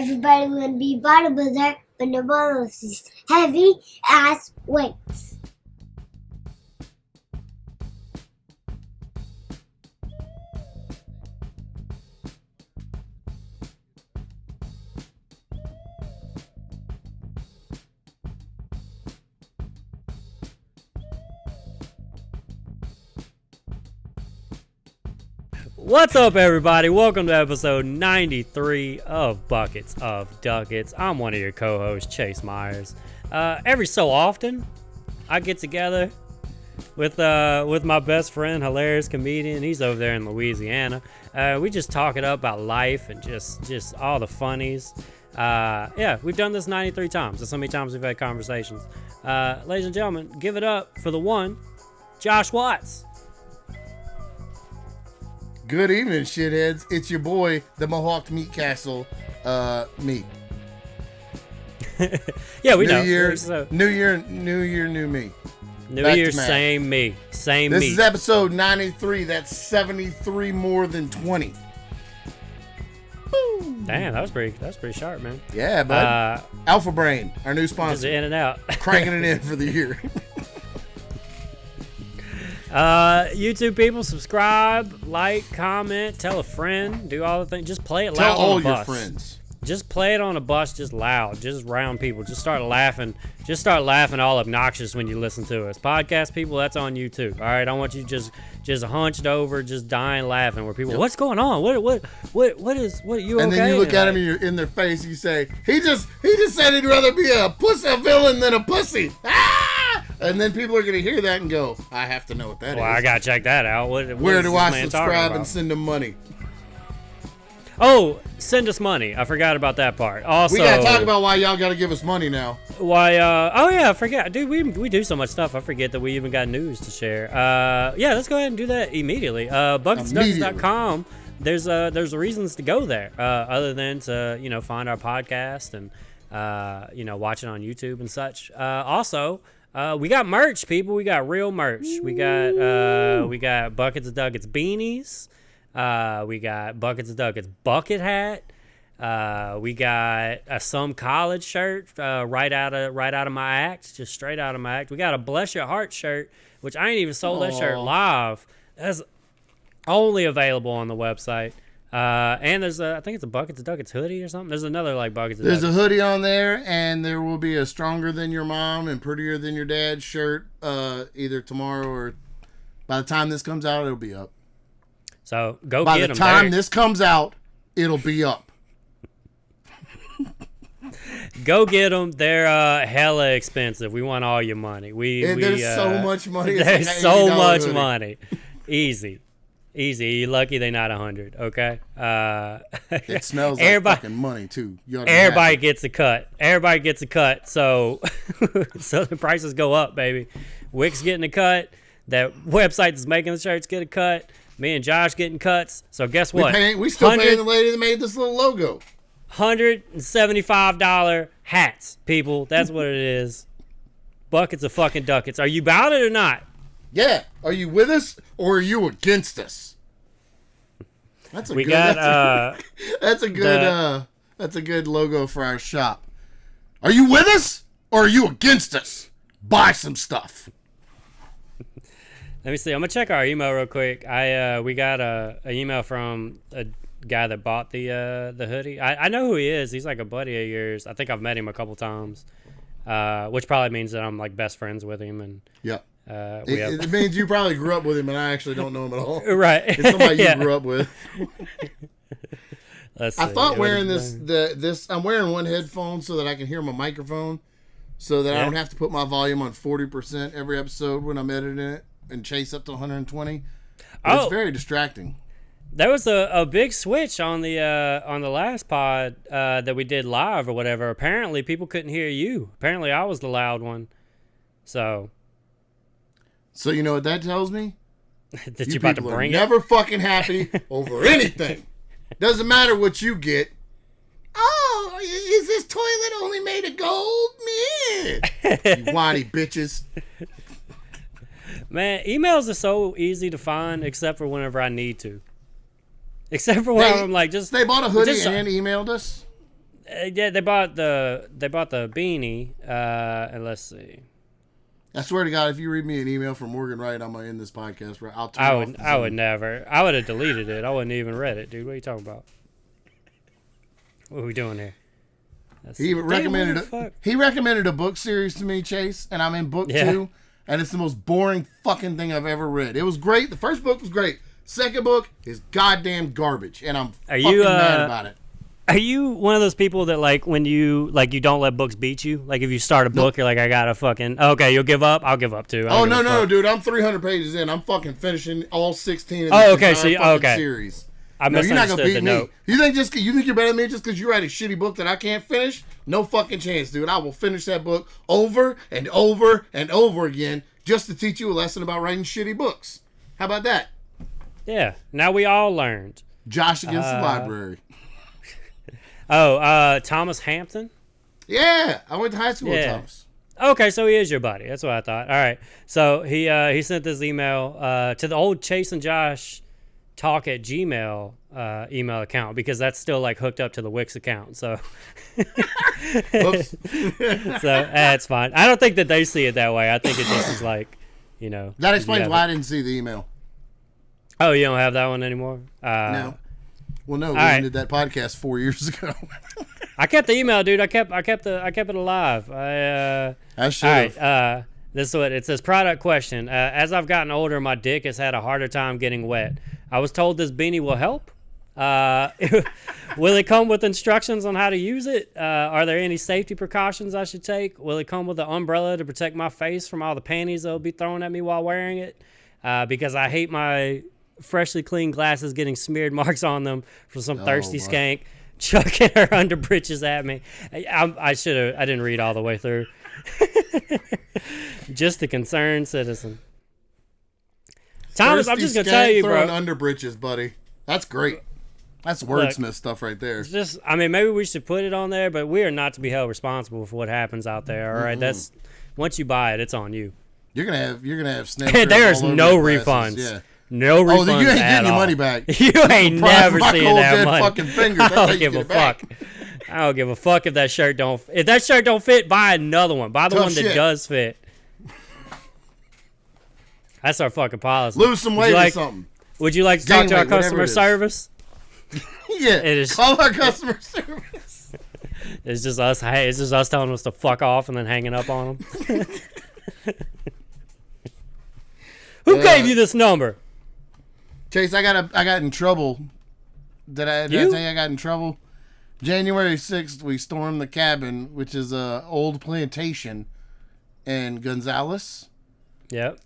Everybody want to be bodybuilder, but nobody wants these heavy ass weights. What's up, everybody? Welcome to episode 93 of Buckets of Duckets. I'm one of your co-hosts, Chase Myers. Every so often, I get together with my best friend, hilarious comedian. He's over there in Louisiana. We just talk it up about life and just all the funnies. Yeah, we've done this 93 times. That's how many times we've had conversations. Ladies and gentlemen, give it up for the one, Josh Watts. Good evening, shitheads. It's your boy, the Mohawk Meat Castle, meat. Yeah, we new know. Year, so, new year, new me. New Back Year, to math. same me. Same This me. is episode 93. That's 73 more than 20. Damn, that was pretty sharp, man. Yeah, bud. Alpha Brain, our new Just sponsor. in and out. Cranking it in for the year. YouTube people, subscribe, like, comment, tell a friend, do all the things. Just play it Tell loud all on a your bus. friends. Just play it on a bus, just loud, just round people. Just start laughing. Just start laughing all obnoxious when you listen to us. Podcast people, that's on YouTube. All right, I want you just hunched over, just dying laughing. Where people, Yep. what's going on? What you? And okay? then you look at him and you're in their face. You say, "He just said he'd rather be a villain than a pussy." Ah! And then people are gonna hear that and go, "I have to know what that Well, is." I gotta check that out. Where Where is do this I man talking subscribe about? and send them money? Oh, send us money. I forgot about that part. Also, We gotta talk about why y'all gotta give us money now. why. Oh yeah, I forgot, dude. We do so much stuff. I forget that we even got news to share. Yeah, let's go ahead and do that immediately. Bucketsduckets.com. There's reasons to go there, other than to find our podcast and watch it on YouTube and such. Also. We got merch, people. We got real merch. We got Buckets of Duckets beanies. We got Buckets of Duckets bucket hat. We got a some college shirt right out of my act, just straight out of my act. We got a Bless Your Heart shirt, which I ain't even sold that shirt live. That's only available on the website. And there's I think it's a Buckets of Duckets hoodie or something. There's another like Buckets of There's Duckets. a hoodie on there, and there will be a stronger than your mom and prettier than your dad shirt either tomorrow or by the time this comes out, it'll be up. So go By get the them. time this comes out, it'll be up. Go get them. They're hella expensive. We want all your money. There's so much money. It's There's like so $80 much hoodie. money. Easy. You're lucky they're not 100. Okay. It smells like fucking money too. You ought to be Everybody happy. gets a cut. Everybody gets a cut. So the prices go up, baby. Wick's getting a cut. That website that's making the shirts get a cut. Me and Josh getting cuts. So guess what? We still paying the lady that made this little logo. $175 hats, people. That's what it is. Buckets of fucking duckets. Are you about it or not? Yeah. Are you with us or are you against us? That's a good logo for our shop. Are you with us or are you against us? Buy some stuff. Let me see. I'm gonna check our email real quick. We got a email from a guy that bought the hoodie. I know who he is. He's like a buddy of yours. I think I've met him a couple times, which probably means that I'm like best friends with him. And Yeah. it It means you probably grew up with him and I actually don't know him at all. right. It's somebody Yeah. you grew up with. Let's I see. thought What wearing is this I'm wearing one headphone so that I can hear my microphone so that I don't have to put my volume on 40% every episode when I'm editing it and chase up to 120. But It's very distracting. There was a big switch on the last pod that we did live or whatever. Apparently, people couldn't hear you. Apparently, I was the loud one. So So you know what that tells me? that you about to people are bring it? never fucking happy over anything. Doesn't matter what you get. Oh, is this toilet only made of gold? Man, you whiny bitches. Man, emails are so easy to find, except for whenever I need to. Except for when I'm like, just They bought a hoodie just- and emailed us. Yeah, they bought the beanie. And let's see. I swear to God, if you read me an email from Morgan Wright, I'm gonna end this podcast. Right? I'll turn off the I would Zoom. never. I would have deleted it. I wouldn't even read it, dude. What are you talking about? What are we doing here? He recommended a book series to me, Chase, and I'm in book 2, and it's the most boring fucking thing I've ever read. It was great. The first book was great. Second book is goddamn garbage, and I'm fucking mad about it. Are you one of those people that like when you don't let books beat you? Like if you start a book, you're like, I gotta fucking you'll give up. I'll give up too. Oh no, dude! I'm 300 pages in. I'm fucking finishing all 16 of this series. I no, you're not gonna beat me. Note. You think you're better than me just because you write a shitty book that I can't finish? No fucking chance, dude. I will finish that book over and over and over again just to teach you a lesson about writing shitty books. How about that? Yeah. Now we all learned. Josh against the library. Thomas Hampton? Yeah, I went to high school with Thomas. Okay, so he is your buddy. That's what I thought. All right. So he sent this email to the old Chase and Josh talk at Gmail email account because that's still like hooked up to the Wix account. So Whoops. That's fine. I don't think that they see it that way. I think it just is like, That explains why I didn't see the email. Oh, you don't have that one anymore? No. Well, no, we ended that podcast 4 years ago. I kept the email, dude. I kept it alive. I should have. All right. This is what it says. Product question. As I've gotten older, my dick has had a harder time getting wet. I was told this beanie will help. Will it come with instructions on how to use it? Are there any safety precautions I should take? Will it come with an umbrella to protect my face from all the panties that will be thrown at me while wearing it? Because I hate my freshly cleaned glasses getting smeared marks on them from some thirsty skank chucking her underbritches at me. I didn't read all the way through. Just a concerned citizen. Thomas, I'm just gonna tell you, bro. Underbritches, buddy. That's great. That's wordsmith stuff right there. Just, maybe we should put it on there, but we are not to be held responsible for what happens out there. All right, that's once you buy it, it's on you. You're gonna have snakes. There's no refunds. Yeah. No refunds. Oh, you ain't getting your money back. You ain't never seeing that money. Fucking fingers. I don't give a fuck. I don't give a fuck if that shirt don't. If that shirt don't fit, buy another one. Buy the one that does fit. That's our fucking policy. Lose some weight or something. Would you like to talk to our customer service? Yeah. It is. Call our customer service. It's just us. Hey, it's just us telling us to fuck off and then hanging up on them. Who gave you this number? Chase, I got in trouble. Did I tell you I got in trouble? January 6th, we stormed the cabin, which is a old plantation in Gonzales. Yep.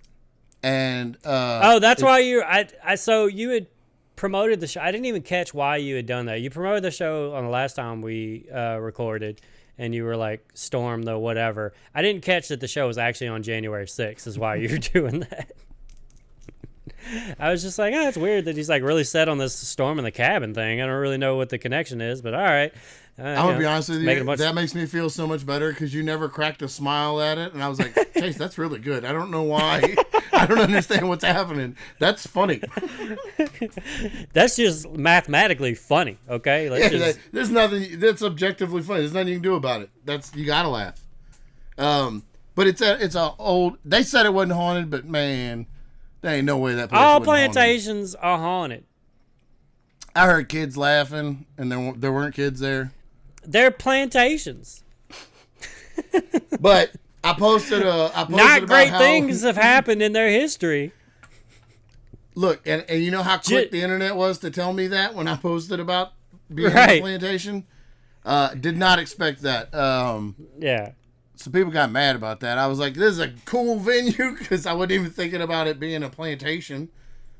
And that's why so you had promoted the show. I didn't even catch why you had done that. You promoted the show on the last time we recorded, and you were like, storm the whatever. I didn't catch that the show was actually on January 6th is why you're doing that. I was just like, it's weird that he's like really set on this storm in the cabin thing. I don't really know what the connection is, but all right. I'm going to be honest with you. That makes me feel so much better because you never cracked a smile at it. And I was like, Chase, that's really good. I don't know why. I don't understand what's happening. That's funny. That's just mathematically funny, okay? There's nothing that's objectively funny. There's nothing you can do about it. You got to laugh. But it's a old, they said it wasn't haunted, but man, there ain't no way that place all wasn't plantations haunted. are haunted. I heard kids laughing, and there weren't kids there. They're plantations. But I posted not great things have happened in their history. Look, and you know how quick the internet was to tell me that when I posted about being on a plantation? Did not expect that. Yeah. So people got mad about that. I was like, this is a cool venue because I wasn't even thinking about it being a plantation.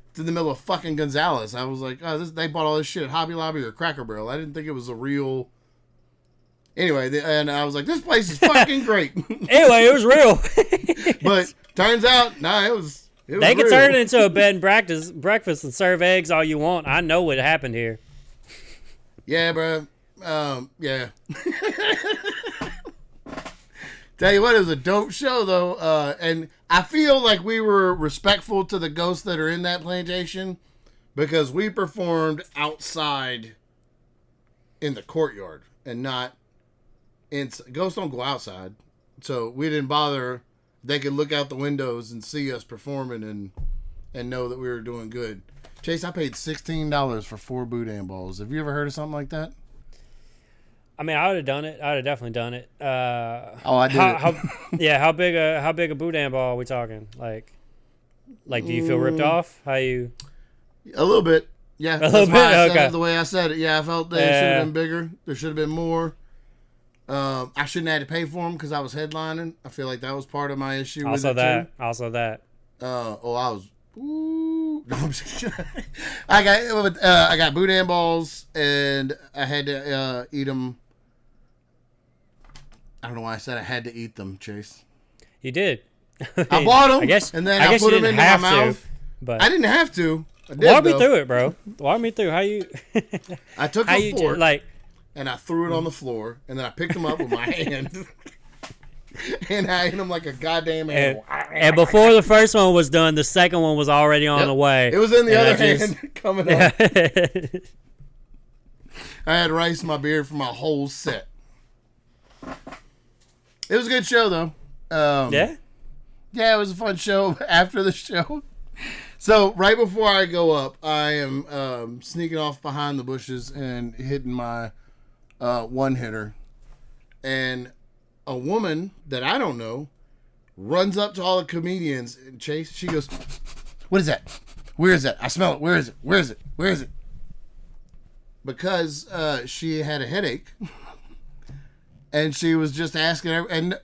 It's in the middle of fucking Gonzales. I was like, they bought all this shit at Hobby Lobby or Cracker Barrel. I didn't think it was a real... Anyway, and I was like, this place is fucking great. Anyway, it was real. But turns out, it was they can turn it into a bed and breakfast and serve eggs all you want. I know what happened here. Yeah, bro. Yeah. Tell you what, it was a dope show, though. And I feel like we were respectful to the ghosts that are in that plantation because we performed outside in the courtyard. and not ghosts don't go outside. So we didn't bother. They could look out the windows and see us performing and know that we were doing good. Chase, I paid $16 for 4 boudin balls. Have you ever heard of something like that? I mean, I would have done it. I would have definitely done it. I did. How big a boudin ball are we talking? Like, do you feel ripped off? How you? A little bit. Yeah, a little bit. I said Okay. it the way I said it. Yeah, I felt they should have been bigger. There should have been more. I shouldn't have had to pay for them because I was headlining. I feel like that was part of my issue. Also with it that. too. Also that. I was. Ooh. No, I'm just kidding. I got boudin balls and I had to eat them. I don't know why I said I had to eat them, Chase. You did. I bought them. I guess. And then I I guess put you them didn't into my have mouth. to, but I didn't have to. I did, walk me though. through it, bro. Walk me through how you. I took how a you fork like. and I threw it on the floor, and then I picked them up with my hand. And I ate them like a goddamn animal. And before the first one was done, the second one was already on the way. It was in the And other I just- hand coming up. I had rice in my beard for my whole set. It was a good show, though. Yeah? Yeah, it was a fun show after the show. So, right before I go up, I am sneaking off behind the bushes and hitting my one-hitter. And a woman that I don't know runs up to all the comedians and Chase. She goes, "What is that? Where is that? I smell it. Where is it? Where is it? Where is it?" Because she had a headache. And she was just asking, and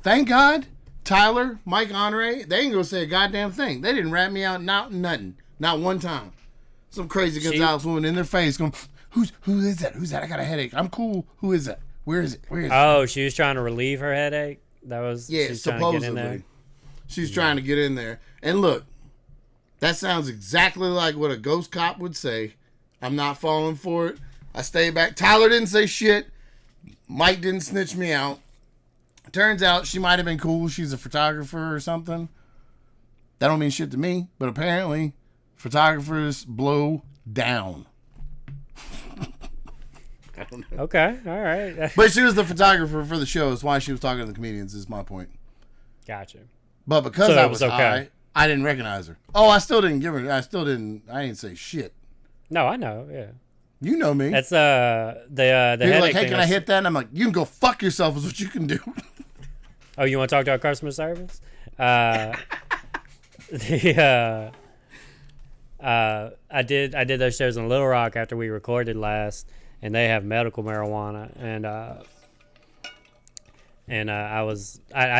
thank God, Tyler, Mike Honore, they ain't gonna say a goddamn thing. They didn't rat me out, nothing, not one time. Some crazy Gonzalez woman in their face going, who is that? Who's that? I got a headache. I'm cool. Who is that? Where is it? Where is it? Oh, she was trying to relieve her headache? That was Yeah, trying to get in there? supposedly. She's trying to get in there. And look, that sounds exactly like what a ghost cop would say. I'm not falling for it. I stay back. Tyler didn't say shit. Mike didn't snitch me out. Turns out she might have been cool. She's a photographer or something. That don't mean shit to me, but apparently photographers blow down. I don't know. Okay, all right. But she was the photographer for the show. That's why she was talking to the comedians, is my point. Gotcha. But because So I it was was okay. high, I didn't recognize her. Oh, I still didn't give her. I didn't say shit. No, I know, yeah. You know me. That's the He was headache like, hey, thing. can I hit that? And I'm like, you can go fuck yourself is what you can do. Oh, you want to talk to our customer service? I did those shows in Little Rock after we recorded last, and they have medical marijuana, and I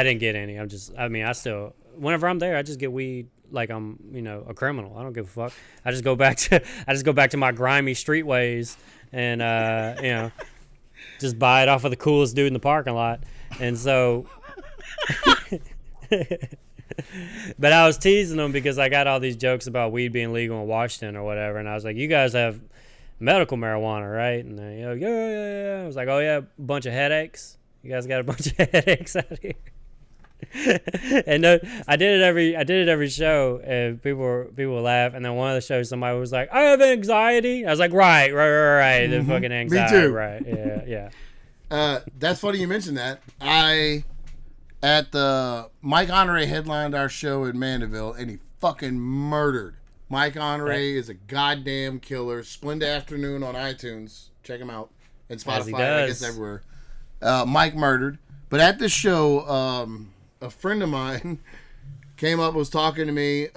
didn't get any. I still, whenever I'm there, I just get weed like I'm, a criminal. I don't give a fuck. I just go back to my grimy street ways and just buy it off of the coolest dude in the parking lot. And so but I was teasing them because I got all these jokes about weed being legal in Washington or whatever, and I was like, you guys have medical marijuana, right? And they, yeah. I was like, oh yeah, a bunch of headaches. You guys got a bunch of headaches out here. And I did it every show, and people laugh. And then one of the shows, somebody was like, "I have anxiety." I was like, "Right." Mm-hmm. The fucking anxiety, Me too. right? Yeah. That's funny you mentioned that. At the Mike Honore headlined our show in Mandeville, and he fucking murdered. Mike Honore is a goddamn killer. Splenda Afternoon on iTunes. Check him out. And As he Spotify, I does. guess everywhere. Mike murdered. But at this show, a friend of mine came up, was talking to me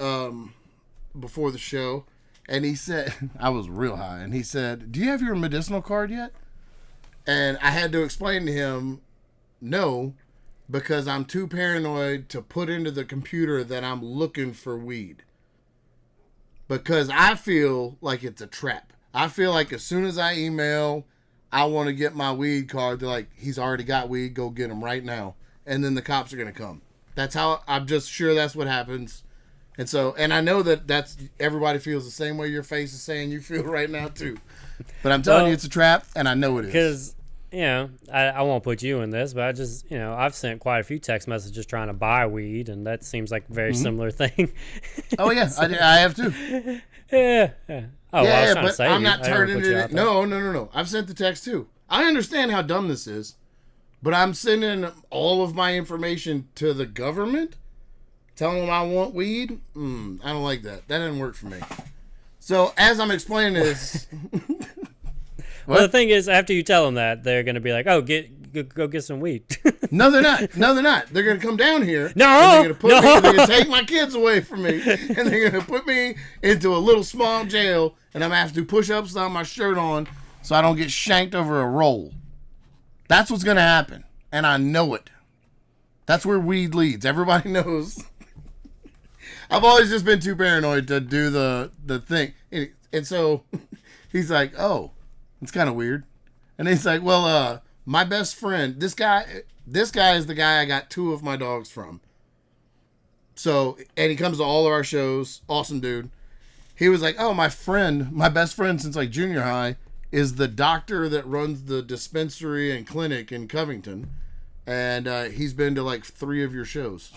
before the show, and he said, I was real high, and he said, "Do you have your medicinal card yet?" And I had to explain to him, no, because I'm too paranoid to put into the computer that I'm looking for weed. Because I feel like it's a trap. I feel like as soon as I email, I want to get my weed card, they're like, he's already got weed, go get him right now. And then the cops are going to come. That's how, I'm just sure that's what happens. And so, and I know that's, everybody feels the same way your face is saying you feel right now too. But I'm telling you, it's a trap, and I know it is. Because, I won't put you in this, but I just, I've sent quite a few text messages trying to buy weed, and that seems like a very similar thing. Oh, yeah, I have too. Yeah. Oh, well, I was trying to but save I'm you. not I didn't wanna turning put you it. out there. No. I've sent the text too. I understand how dumb this is, but I'm sending all of my information to the government, telling them I want weed. I don't like that. That didn't work for me. So as I'm explaining this, well, the thing is, after you tell them that, they're gonna be like, "Oh, go get some weed." No, they're not. No, they're not. They're gonna come down here. No, and they're gonna take my kids away from me, and they're gonna put me into a little small jail, and I'm gonna have to do push-ups without my shirt on, so I don't get shanked over a roll. That's what's gonna happen, and I know it. That's where weed leads. Everybody knows. I've always just been too paranoid to do the thing, and so he's like, "Oh, it's kind of weird," and he's like, "Well, my best friend, this guy is the guy I got 2 of my dogs from. So, and he comes to all of our shows. Awesome dude. He was like, "Oh, my best friend since like junior high is the doctor that runs the dispensary and clinic in Covington, and he's been to like 3 of your shows."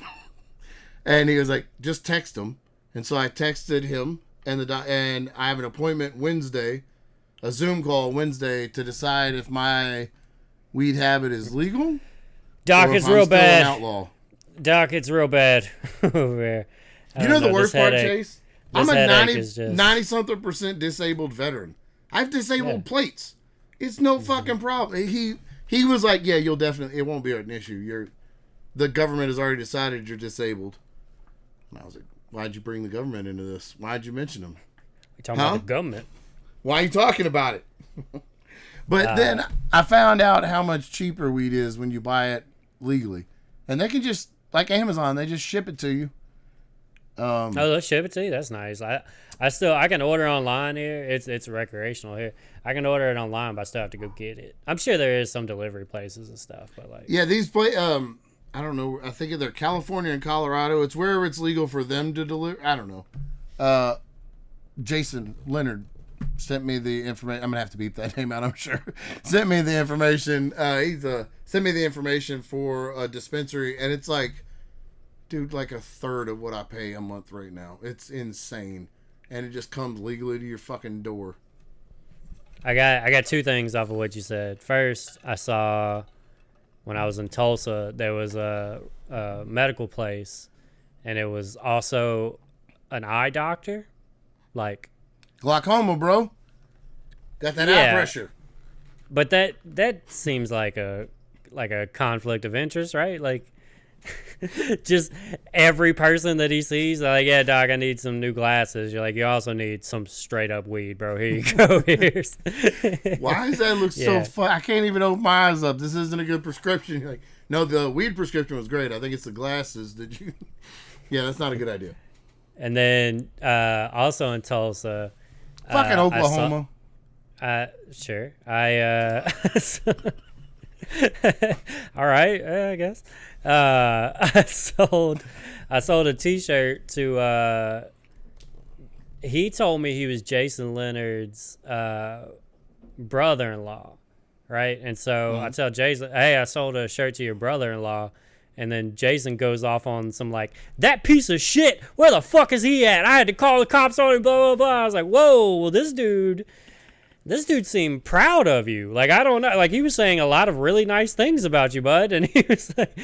And he was like, "Just text him." And so I texted him, and and I have an appointment Wednesday, a Zoom call Wednesday, to decide if my weed habit is legal. Doc, it's real bad. Outlaw. Doc, it's real bad over there. You know the worst part, headache, Chase? I'm a 90-something just... disabled veteran. I have disabled plates. It's no fucking problem. He was like, "Yeah, you'll definitely, it won't be an issue. The government has already decided you're disabled." And I was like, "Why'd you bring the government into this? Why'd you mention them?" You're talking about the government. Why are you talking about it? But then I found out how much cheaper weed is when you buy it legally. And they can just, like Amazon, they just ship it to you. Oh, they'll ship it to you? That's nice. I can order online here. It's recreational here. I can order it online, but I still have to go get it. I'm sure there is some delivery places and stuff, but like... Yeah, these I don't know. I think they're California and Colorado. It's wherever it's legal for them to deliver. I don't know. Jason Leonard sent me the information. I'm gonna have to beep that name out, I'm sure. Sent me the information. Sent me the information for a dispensary, and it's like, dude, like a third of what I pay a month right now. It's insane, and it just comes legally to your fucking door. I got 2 things off of what you said. First, I saw when I was in Tulsa, there was a medical place, and it was also an eye doctor, like glaucoma, bro. Got that eye pressure. But that seems like a conflict of interest, right? Like, just every person that he sees, like, "Yeah, doc, I need some new glasses." You're like, "You also need some straight up weed, bro. Here you go." Here's. Why does that look so fun? I can't even open my eyes up. This isn't a good prescription. You're like, "No, the weed prescription was great. I think it's the glasses that you." Yeah, that's not a good idea. And then also in Tulsa, fucking Oklahoma. Sure. All right, I guess. I sold a T-shirt to. He told me he was Jason Leonard's brother-in-law, right? And so I tell Jason, "Hey, I sold a shirt to your brother-in-law." And then Jason goes off on some like, "That piece of shit, where the fuck is he at? I had to call the cops on him, blah, blah, blah." I was like, whoa, well, this dude seemed proud of you. Like, I don't know. Like, he was saying a lot of really nice things about you, bud. And he's like,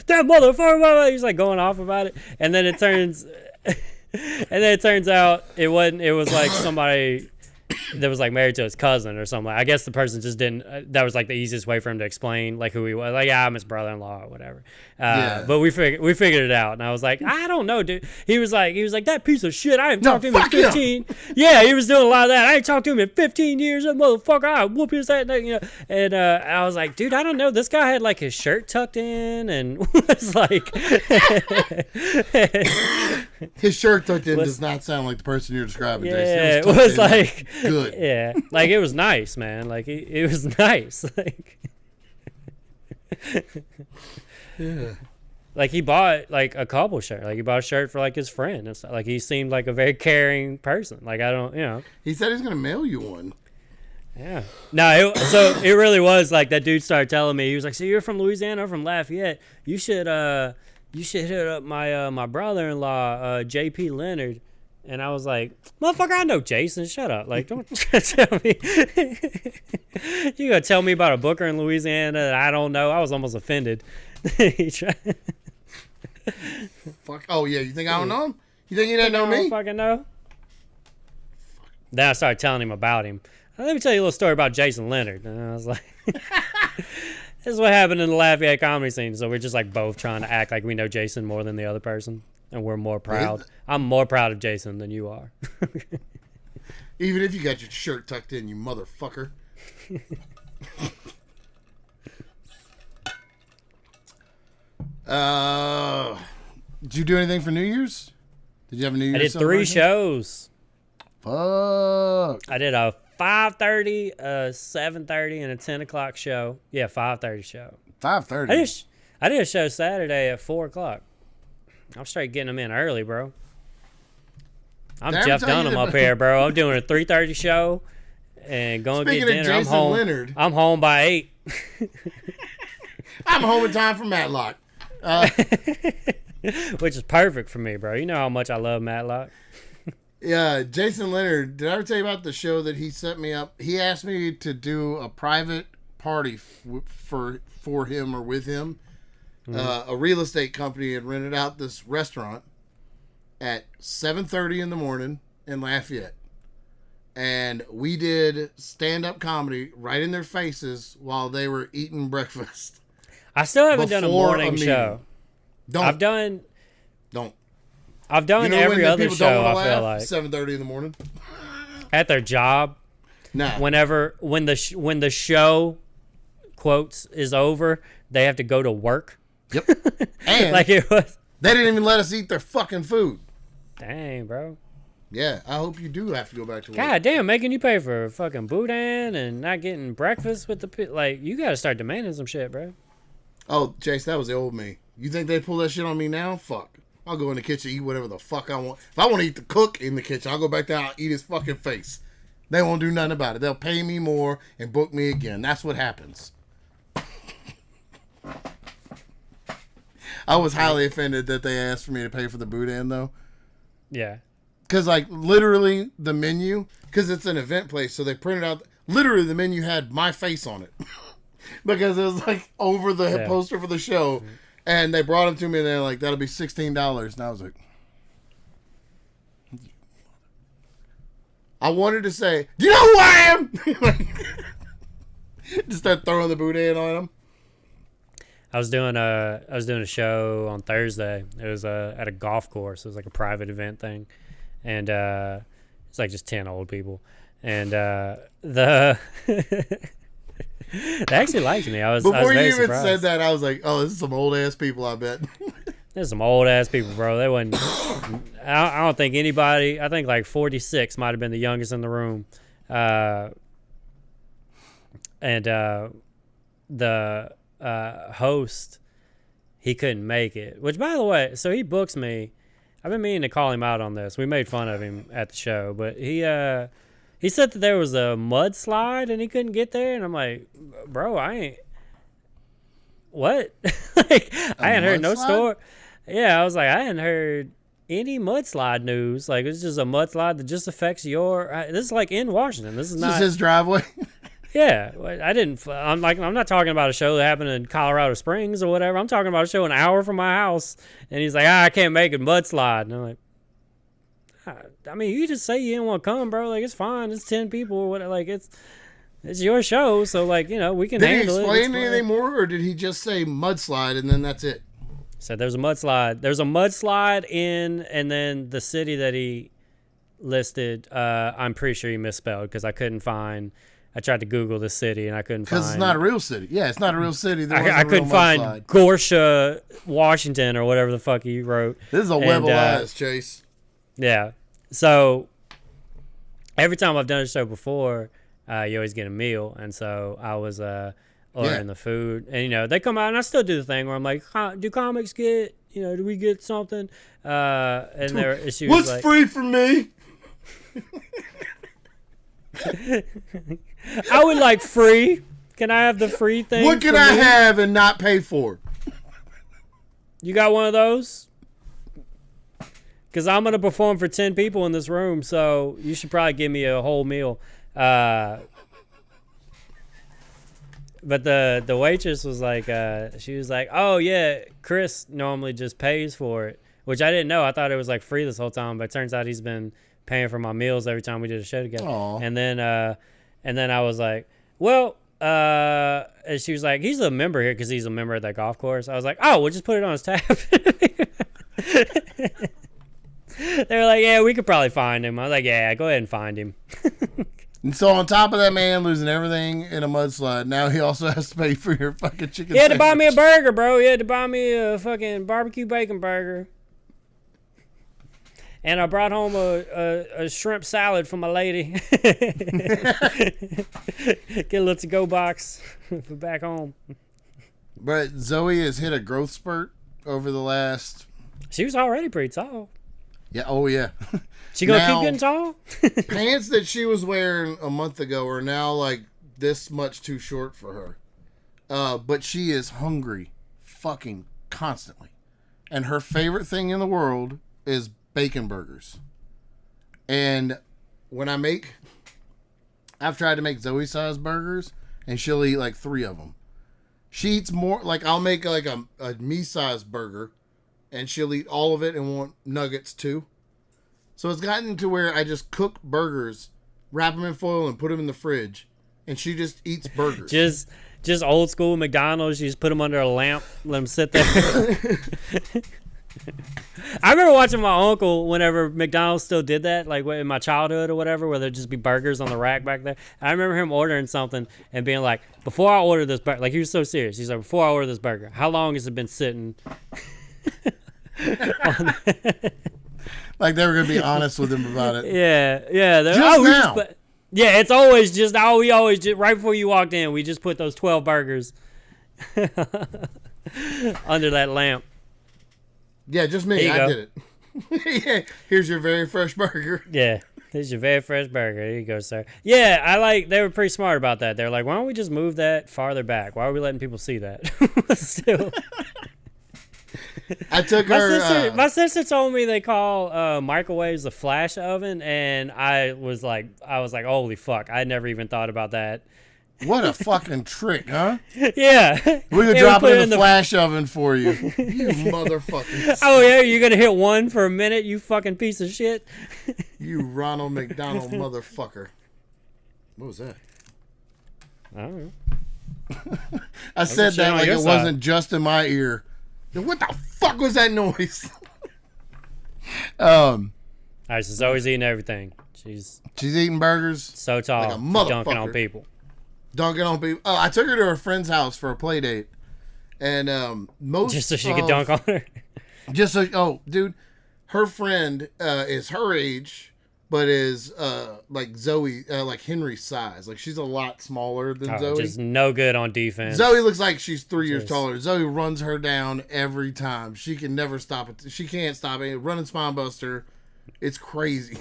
"That motherfucker," blah, blah. He's like going off about it. And then it turns out it was like somebody that was like married to his cousin or something. I guess the person just didn't. That was like the easiest way for him to explain like who he was. Like, "Yeah, I'm his brother-in-law" or whatever. But we figured it out, and I was like, "I don't know, dude." He was like, "That piece of shit. I haven't talked to him in 15." Yeah, he was doing a lot of that. "I ain't talked to him in 15 years. That motherfucker, I whoop his ass." And I was like, "Dude, I don't know." This guy had like his shirt tucked in and was like, his shirt tucked in does not sound like the person you're describing, Jason. Yeah, it was like good. Yeah, like it was nice, man. Like it was nice. Like, yeah. Like he bought like a couple shirt. Like he bought a shirt for like his friend and stuff. Like he seemed like a very caring person. Like I don't, He said he's gonna mail you one. Yeah. No, so it really was like that dude started telling me, he was like, "So you're from Louisiana? I'm from Lafayette. You should hit up my my brother-in-law, JP Leonard." And I was like, motherfucker, I know Jason. Shut up. Like, don't tell me. You gonna tell me about a booker in Louisiana that I don't know? I was almost offended. Fuck. Oh, yeah. You think I don't know him? You think he didn't know me? I don't fucking know. Then I started telling him about him. Let me tell you a little story about Jason Leonard. And I was like, this is what happened in the Lafayette comedy scene. So we're just like both trying to act like we know Jason more than the other person. And we're more proud. I'm more proud of Jason than you are. Even if you got your shirt tucked in, you motherfucker. Did you do anything for New Year's? Did you have a New Year's? I did 3 shows. Fuck. I did a 5:30, a 7:30, and a 10 o'clock show. Yeah, 5:30 show. 5:30. I did a show Saturday at 4 o'clock. I'm straight getting them in early, bro. I'm Jeff Dunham up here, bro. I'm doing a 3:30 show and going to get dinner. Jason I'm home. Leonard. I'm home by 8. I'm home in time for Matlock. Which is perfect for me, bro. You know how much I love Matlock. Yeah, Jason Leonard. Did I ever tell you about the show that he set me up? He asked me to do a private party for him or with him. A real estate company had rented out this restaurant at 7:30 in the morning in Lafayette. And we did stand-up comedy right in their faces while they were eating breakfast. I still haven't done a morning show. I've done every other show, I feel like. 7:30 in the morning. At their job. No. When the show quotes is over, they have to go to work. Yep. And like it was. They didn't even let us eat their fucking food. Dang, bro. Yeah, I hope you do have to go back to work. God damn, making you pay for fucking boudin and not getting breakfast with the like. You got to start demanding some shit, bro. Oh, Chase, that was the old me. You think they pull that shit on me now? Fuck. I'll go in the kitchen, eat whatever the fuck I want. If I want to eat the cook in the kitchen, I'll go back there, I'll eat his fucking face. They won't do nothing about it. They'll pay me more and book me again. That's what happens. I was highly offended that they asked for me to pay for the boudin, though. Yeah. Because, like, literally the menu, because it's an event place, so they printed out, literally the menu had my face on it. Because it was, like, over the poster for the show. Mm-hmm. And they brought them to me, and they're like, that'll be $16. And I was like, I wanted to say, do you know who I am? Just start throwing the boudin on them. I was doing a show on Thursday. It was at a golf course. It was like a private event thing, and it's like just 10 old people. And they actually liked me. I was Before very you even surprised. said that, I was like, "Oh, this is some old ass people." I bet. There's some old ass people, bro. They wasn't. I don't think anybody. I think like 46 might have been the youngest in the room, and the host, he couldn't make it. Which, by the way, so he books me. I've been meaning to call him out on this. We made fun of him at the show, but he said that there was a mudslide and he couldn't get there, and I'm like, bro, I ain't. What? Like, I hadn't heard no story. Yeah, I was like, I hadn't heard any mudslide news. Like, it's just a mudslide that just affects your. This is like in Washington. This is not his driveway. Yeah, I didn't. I'm not talking about a show that happened in Colorado Springs or whatever. I'm talking about a show an hour from my house, and he's like, I can't make it mudslide. And I'm like, I mean, you just say you didn't want to come, bro. Like, it's fine. It's 10 people or whatever. Like, it's your show, so like, you know, we can handle it. Did he explain anything more, or did he just say mudslide and then that's it? So there's a mudslide. There's a mudslide in, and then the city that he listed, I'm pretty sure he misspelled because I couldn't find. I tried to Google the city and I couldn't find. Because it's not a real city. Yeah, it's not a real city. I couldn't find Gorsha, Washington, or whatever the fuck he wrote. This is a web of lies, Chase. Yeah. So every time I've done a show before, you always get a meal, and so I was ordering the food, and you know they come out, and I still do the thing where I'm like, do comics get? You know, do we get something? And their issue. What's like, free for me? I would like free. Can I have the free thing? What can I have and not pay for? You got one of those? Because I'm gonna perform for 10 people in this room, so you should probably give me a whole meal. But the waitress was like, she was like, oh yeah, Chris normally just pays for it, which I didn't know. I thought it was like free this whole time, but it turns out he's been paying for my meals every time we did a show together. Aww. And then I was like, well, and she was like, he's a member here because he's a member of that golf course. I was like, oh, we'll just put it on his tab. They were like, yeah, we could probably find him. I was like, yeah, go ahead and find him. And so on top of that man losing everything in a mudslide, now he also has to pay for your fucking chicken He had to sandwich. buy me a burger, bro. He had to buy me a fucking barbecue bacon burger. And I brought home a shrimp salad for my lady. Get a little to-go box for back home. But Zoe has hit a growth spurt over the last... She was already pretty tall. Yeah, oh yeah. She gonna Now, keep getting tall? pants that she was wearing a month ago are now like this much too short for her. But she is hungry fucking constantly. And her favorite thing in the world is bacon burgers. And when I've tried to make Zoe-sized burgers, and she'll eat like 3 of them. She eats more, like I'll make like a me-sized burger, and she'll eat all of it and want nuggets too. So it's gotten to where I just cook burgers, wrap them in foil, and put them in the fridge, and she just eats burgers. Just old school McDonald's. You just put them under a lamp, let them sit there. I remember watching my uncle whenever McDonald's still did that, like in my childhood or whatever, where there'd just be burgers on the rack back there. I remember him ordering something and being like, before I order this burger, like he was so serious. He's like, before I order this burger, how long has it been sitting? Like they were going to be honest with him about it. Yeah. Just now. Yeah, it's always just, we always, just, right before you walked in, we just put those 12 burgers under that lamp. Yeah, just me. I did it. Yeah, here's your very fresh burger. Yeah, here's your very fresh burger. There you go, sir. Yeah, they were pretty smart about that. They're like, why don't we just move that farther back? Why are we letting people see that? Still. I took her. My sister told me they call microwaves a flash oven, and I was like, holy fuck! I never even thought about that. What a fucking trick, huh? Yeah. We could drop it in the flash oven for you. You motherfucker. Oh, yeah? You're going to hit one for a minute, you fucking piece of shit? You Ronald McDonald motherfucker. What was that? I don't know. I said that like it wasn't just in my ear. What the fuck was that noise? All right, so Zoe's eating everything. She's eating burgers. So tall. Like a motherfucker. Dunking on people. Dunking on people. Oh, I took her to her friend's house for a play date. And just so she could dunk on her. Just so, oh, dude, her friend is her age, but is like Zoe, like Henry's size. Like she's a lot smaller than Zoe. Just no good on defense. Zoe looks like she's 3 years taller. Zoe runs her down every time. She can never stop it. She can't stop it. Running spine buster. It's crazy.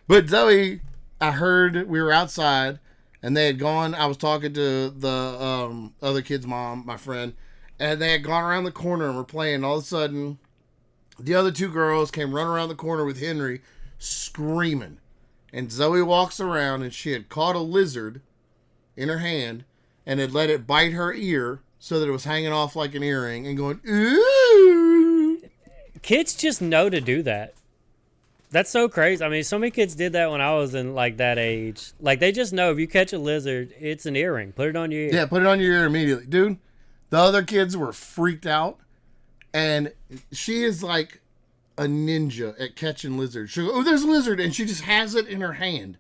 But Zoe, I heard we were outside and they had gone. I was talking to the other kid's mom, my friend, and they had gone around the corner and were playing. All of a sudden, the other 2 girls came running around the corner with Henry screaming. And Zoe walks around and she had caught a lizard in her hand and had let it bite her ear so that it was hanging off like an earring and going, ooh. Kids just know to do that. That's so crazy. I mean, so many kids did that when I was in like that age. Like they just know if you catch a lizard, it's an earring. Put it on your ear. Yeah, put it on your ear immediately. Dude, the other kids were freaked out. And she is like a ninja at catching lizards. She'll go, oh, there's a lizard. And she just has it in her hand.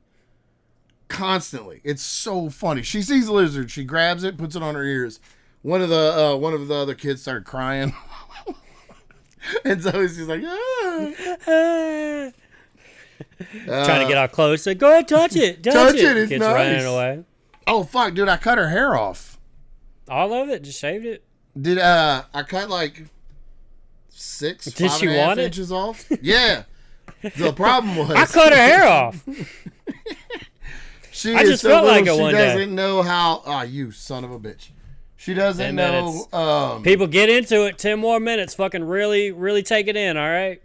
Constantly. It's so funny. She sees a lizard. She grabs it, puts it on her ears. One of the other kids started crying. And Zoe's just like, ah. Trying to get out closer. Go ahead, touch it. Touch it. It's Kids nice. running away. Oh, fuck, dude. I cut her hair off. All of it? Just shaved it? I cut like 6, Did 5 she and a half want it? inches off. Yeah. The problem was I cut her hair off. She I is just so felt little, like it she one day. doesn't know how. Ah, you son of a bitch. She doesn't 10 know. minutes. People get into it. 10 more minutes. Fucking really, really take it in. All right.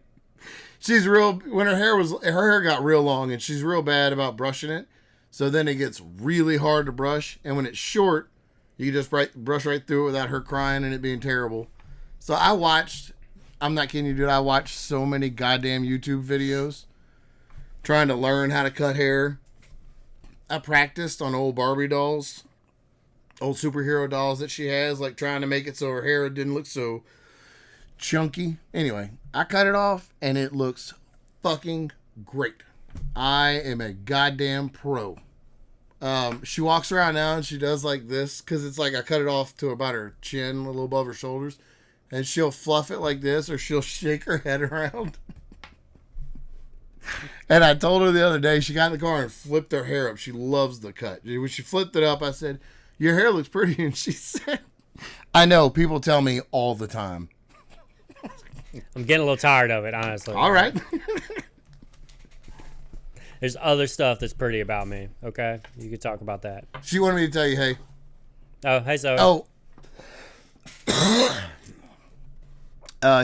She's real. When her hair got real long, and she's real bad about brushing it. So then it gets really hard to brush, and when it's short, you just brush right through it without her crying and it being terrible. So I'm not kidding you, dude. I watched so many goddamn YouTube videos trying to learn how to cut hair. I practiced on old Barbie dolls, old superhero dolls that she has, like trying to make it so her hair didn't look so chunky. Anyway, I cut it off and it looks fucking great. I am a goddamn pro. She walks around now and she does like this because it's like I cut it off to about her chin, a little above her shoulders, and she'll fluff it like this or she'll shake her head around. And I told her the other day, she got in the car and flipped her hair up. She loves the cut. When she flipped it up, I said, "Your hair looks pretty," and she said, "I know, people tell me all the time." I'm getting a little tired of it, honestly. All right. There's other stuff that's pretty about me, okay? You could talk about that. She wanted me to tell you, hey. Oh, hey, Zoe.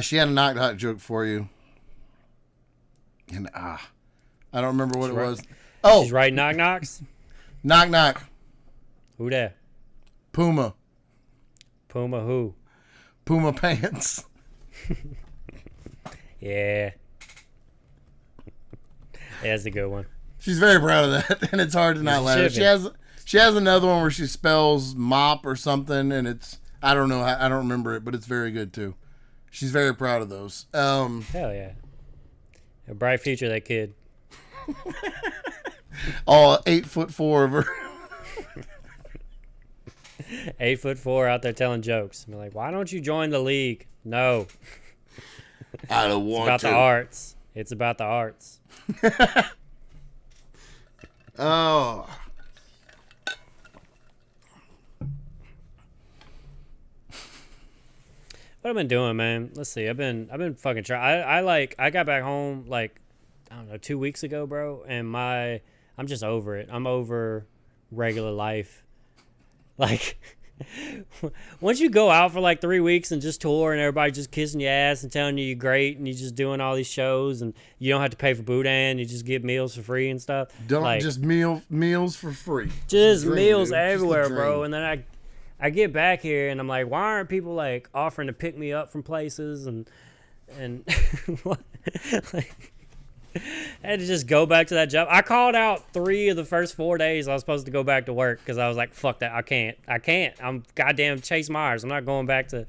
She had a knock-knock joke for you. And, I don't remember what it was. Oh. She's writing knock-knocks? Knock-knock. Who that? Puma. Puma who? Puma pants. Yeah. Yeah, that's a good one. She's very proud of that, and it's hard to not laugh. She has another one where she spells mop or something, and it's I don't know, I don't remember it, but it's very good too. She's very proud of those. Hell yeah, a bright future, that kid. All 8'4" of her. 8'4" out there telling jokes. I'm like, why don't you join the league? No. I don't want to. It's about the arts. It's about the arts. Oh. What I've been doing, man. Let's see. I've been fucking trying. I got back home like, I don't know, 2 weeks ago, bro, and I'm just over it. I'm over regular life. Like, once you go out for like 3 weeks and just tour and everybody just kissing your ass and telling you you're great and you're just doing all these shows and you don't have to pay for boudin, you just get meals for free and stuff. Just meals for free. Just meals everywhere, bro. And then I get back here and I'm like, why aren't people like offering to pick me up from places and like, I had to just go back to that job. I called out 3 of the first 4 days I was supposed to go back to work because I was like, fuck that. I can't. I'm goddamn Chase Myers. I'm not going back to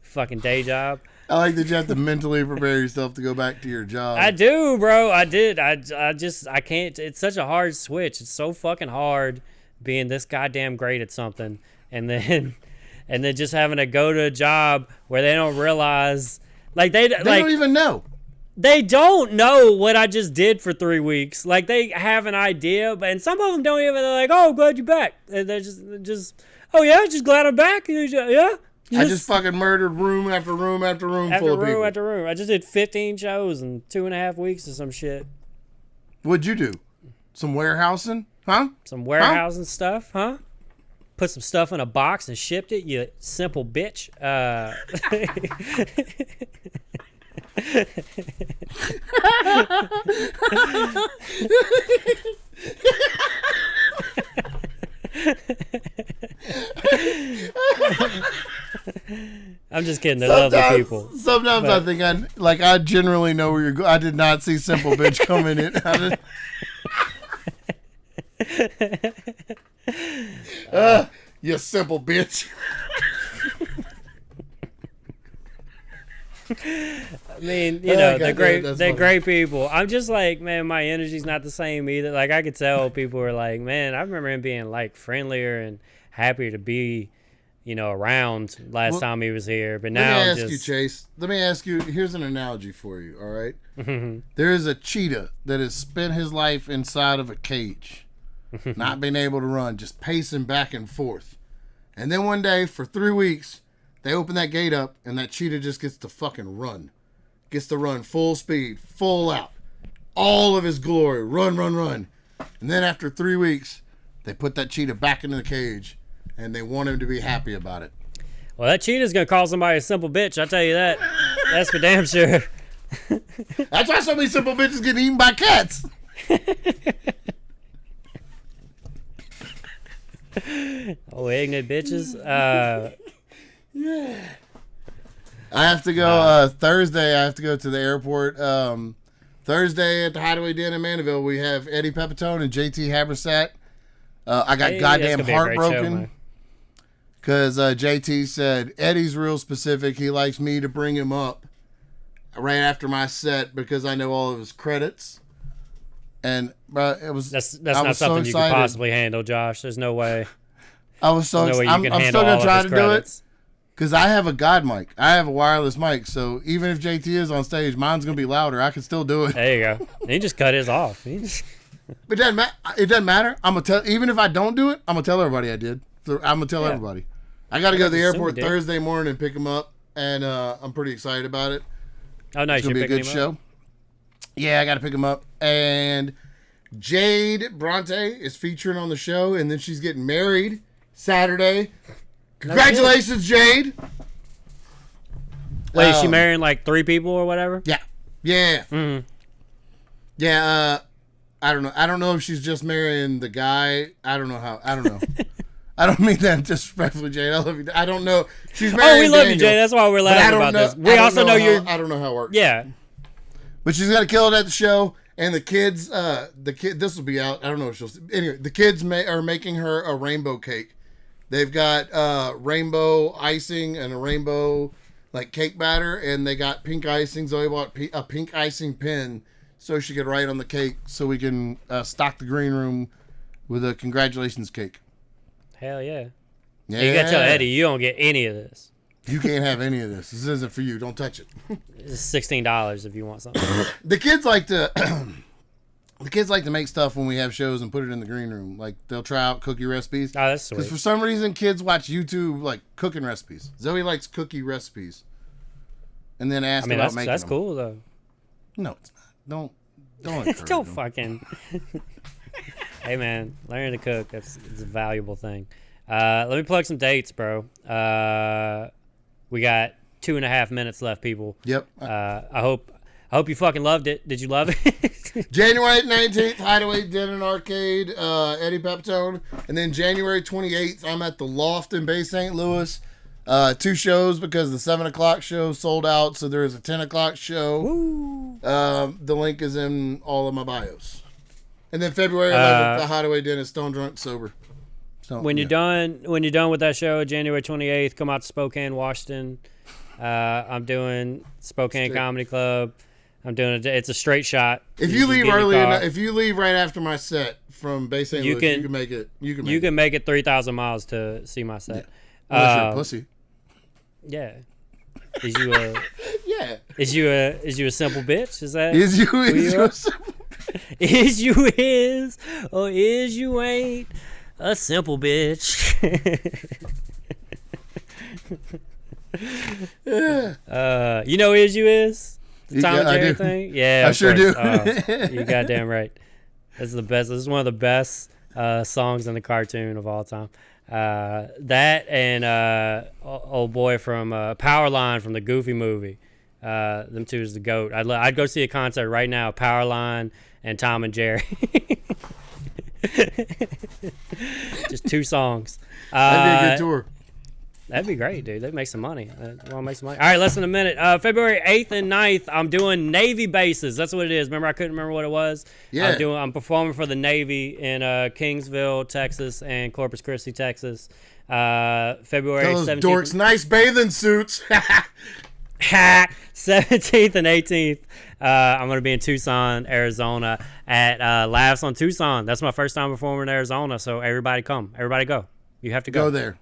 fucking day job. I like that you have to mentally prepare yourself to go back to your job. I do, bro. I did. I can't. It's such a hard switch. It's so fucking hard being this goddamn great at something and then just having to go to a job where they don't realize, like they don't even know. They don't know what I just did for 3 weeks. Like, they have an idea, and some of them don't even. They're like, "Oh, glad you're back." And they're just, "Oh yeah, just glad I'm back." Yeah. I just fucking murdered room after room after room full of people. After room. I just did 15 shows in 2.5 weeks or some shit. What'd you do? Some warehousing? Huh? Some warehousing stuff? Huh? Put some stuff in a box and shipped it. You simple bitch. I'm just kidding. They're lovely people. Sometimes I think I generally know where you're going. I did not see simple bitch coming in. You simple bitch. I mean, they're great. They're great people. I'm just like, man, my energy's not the same either. Like, I could tell people are like, man, I remember him being like friendlier and happier to be, around last time he was here. But now, let me ask you, Chase. Let me ask you. Here's an analogy for you. All right. There is a cheetah that has spent his life inside of a cage, not being able to run, just pacing back and forth, and then one day for 3 weeks. They open that gate up, and that cheetah just gets to fucking run. Gets to run full speed, full out. All of his glory. Run. And then after 3 weeks, they put that cheetah back into the cage, and they want him to be happy about it. Well, that cheetah's gonna call somebody a simple bitch. I'll tell you that. That's for damn sure. That's why so many simple bitches get eaten by cats. Oh, ignorant bitches. Yeah. I have to go Thursday. I have to go to the airport. Thursday at the Hideaway Den in Mandeville, we have Eddie Pepitone and JT Habersat. I got goddamn heartbroken because JT said Eddie's real specific. He likes me to bring him up right after my set because I know all of his credits. And it was that's not something you could possibly handle, Josh. There's no way. I was so excited. I'm still gonna try to do it because I have a god mic. I have a wireless mic, so even if JT is on stage, mine's gonna be louder. I can still do it. There you go. He just cut his off. It doesn't matter. It doesn't matter. I'm gonna tell. Even if I don't do it, I'm gonna tell everybody I did. So I'm gonna tell everybody. I got to go to the airport Thursday morning and pick him up, and I'm pretty excited about it. Oh, nice. It's gonna be a good show. Yeah, I got to pick him up. And Jade Bronte is featuring on the show, and then she's getting married Saturday. Congratulations, Jade. Wait, is she marrying like 3 people or whatever? Yeah. Yeah. Mm-hmm. Yeah, I don't know. I don't know if she's just marrying the guy. I don't know how. I don't know. I don't mean that disrespectfully, Jade. I love you. I don't know. She's marrying we love Daniel, you, Jade. That's why we're laughing about this. We also know you're... I don't know how it works. Yeah. But she's going to kill it at the show. And the kids, this will be out. I don't know if she'll... Anyway, the kids are making her a rainbow cake. They've got rainbow icing and a rainbow like cake batter. And they got pink icing. Zoe bought a pink icing pen so she could write on the cake so we can stock the green room with a congratulations cake. Hell yeah. Yeah. You got to tell Eddie you don't get any of this. You can't have any of this. This isn't for you. Don't touch it. It's $16 if you want something. The kids like to make stuff when we have shows and put it in the green room. Like they'll try out cookie recipes. Oh, that's sweet. Because for some reason kids watch YouTube like cooking recipes. Zoe likes cookie recipes. And then ask about making that's them. Cool though. No, it's not. Don't encourage Don't them. fucking. Hey man, learning to cook, it's a valuable thing. Let me plug some dates, bro. We got 2.5 minutes left, people. Yep. I hope you fucking loved it. Did you love it? January 19th, Hideaway Den and Arcade, Eddie Pepitone. And then January 28th, I'm at the Loft in Bay St. Louis. 2 shows because the 7 o'clock show sold out, so there is a 10 o'clock show. The link is in all of my bios. And then February 11th, the Hideaway Den is Stone Drunk Sober. So, when you're done with that show, January 28th, come out to Spokane, Washington. I'm doing Spokane Comedy Club. I'm doing it's a straight shot. If you leave early enough, if you leave right after my set from Bay St. Louis, you can make it. You can make it 3,000 miles to see my set. Yeah. Unless you're a pussy. Yeah. Is you a Is you a simple bitch? Is that is you a simple is you is or is you ain't a simple bitch? You know is you is? The Tom and Jerry thing? Yeah, I sure do. You goddamn right. That's the best. This is one of the best songs in the cartoon of all time. That and old boy from Powerline from the Goofy movie. Them two is the GOAT. I'd go see a concert right now. Powerline and Tom and Jerry. Just 2 songs. That'd be a good tour. That'd be great, dude. They'd make some money. Want to make some money? All right, less than a minute. February 8th and 9th, I'm doing Navy bases. That's what it is. Remember, I couldn't remember what it was. Yeah. I'm performing for the Navy in Kingsville, Texas, and Corpus Christi, Texas. February 17th. Dorks, nice bathing suits. 17th and 18th. I'm going to be in Tucson, Arizona at Laughs on Tucson. That's my first time performing in Arizona, so everybody come. Everybody go. You have to go. Go there.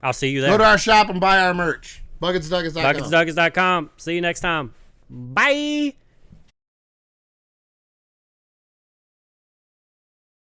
I'll see you there. Go to our shop and buy our merch. Bucketsduckets.com. Bucketsduckets.com. See you next time. Bye.